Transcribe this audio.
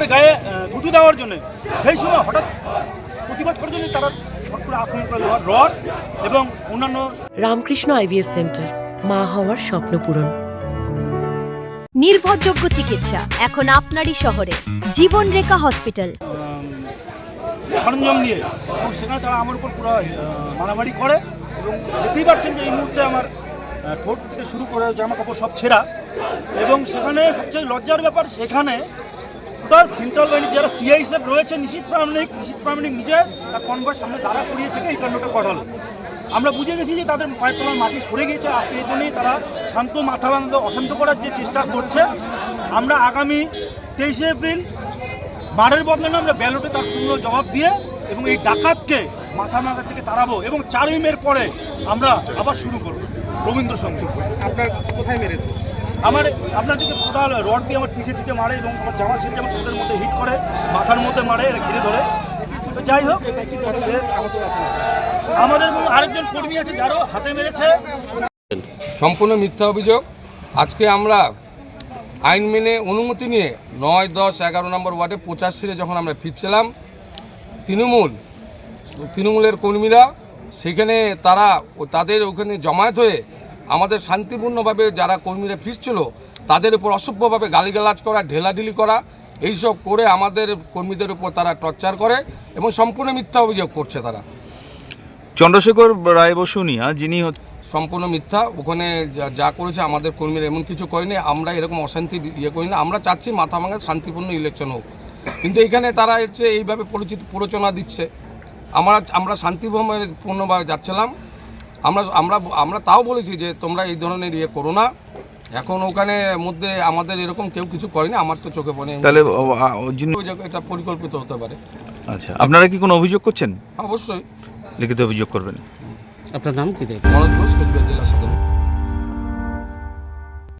তাদের গায়ে গুঁতো দেওয়ার জন্য সেই সময় হঠাৎ প্রতিবাদ করার জন্য তারা আক্রমণ করে রড এবং অন্যান্য। রামকৃষ্ণ আইভিএফ সেন্টার, মা হওয়ার স্বপ্ন পূরণ। নির্ভরযোগ্য চিকিৎসা এখন আপনারই শহরে, জীবনরেখা হসপিটাল। সরঞ্জাম নিয়ে এবং সেখানে তারা আমার উপর পুরো মারামারি করে এবং দেখতেই পাচ্ছেন যে এই মুহূর্তে আমার ঠোঁট থেকে শুরু করে জামা কাপড় সব ছেঁড়া। এবং সেখানে সবচেয়ে লজ্জার ব্যাপার, সেখানে টোটাল সেন্ট্রাল বাহিনী যারা সিআইএসএফ রয়েছে, নিশীথ প্রামাণিক নিজে তার কনভয়ের সামনে দাঁড়া করিয়ে থেকে এই কাণ্ডটা করালো। আমরা বুঝে গেছি যে তাদের পায়ের তলার মাটি সরে গেছে। আজকে এই জন্যই তারা শান্ত মাথা বাঁধা অশান্ত করার যে চেষ্টা করছে। আমরা আগামী 23শে এপ্রিল মারের বদলে আমরা ব্যালটে তার পূর্ণ জবাব দিয়ে এবং এই ডাকাতকে মাথা নাগা থেকে তাড়াবো এবং 4ই মের পরে আমরা আবার শুরু করবো রবীন্দ্রসঙ্গীত। আপনার কোথায় মেরেছে? আপনার দিকে টোটাল রড দিয়ে আমার পিঠে মারে এবং আমার জামা ছিঁড়ে আমার ঠোঁটের মধ্যে হিট করে, মাথার মধ্যে মারে, ঘিরে ধরে। যাই হোক, আমাদের আরেকজন কর্মী আছে যারও হাতে মেরেছে। সম্পূর্ণ মিথ্যা অভিযোগ। আজকে আমরা আইন মেনে অনুমতি নিয়ে 9, 10, 11 নম্বর ওয়ার্ডে 85 যখন আমরা ফিরছিলাম, তৃণমূলের কর্মীরা সেখানে তাদের ওখানে জমায়েত হয়ে আমাদের শান্তিপূর্ণভাবে যারা কর্মীরা ফিরছিল তাদের উপর অসভ্যভাবে গালিগালাজ করা, ঢেলাঢিলি করা, এইসব করে আমাদের কর্মীদের উপর তারা টর্চার করে এবং সম্পূর্ণ মিথ্যা অভিযোগ করছে তারা। চন্দ্রশেখর রায় বসুনিয়া যিনি সম্পূর্ণ মিথ্যা। ওখানে যা করেছে আমাদের কর্মীরা এমন কিছু করেনি। আমরা এরকম অশান্তি করি না। আমরা চাচ্ছি মাথা ভাঙা শান্তিপূর্ণ ইলেকশন হোক, কিন্তু এখানে তারা হচ্ছে এইভাবে প্ররোচনা দিচ্ছে। আমরা শান্তিপূর্ণভাবে যাচ্ছিলাম। আমরা তাও বলেছি যে তোমরা এই ধরনের করো না। এখন ওখানে মধ্যে আমাদের এরকম কেউ কিছু করেনি, আমার তো চোখে পড়ে। তাহলে এটা পরিকল্পিত হতে পারে। আচ্ছা, আপনারা কি কোনো অভিযোগ করছেন? অবশ্যই লিখিত অভিযোগ করবেন। আপনার নাম কি? মনোজ ঘোষ, কোচবিহার জেলা সদর।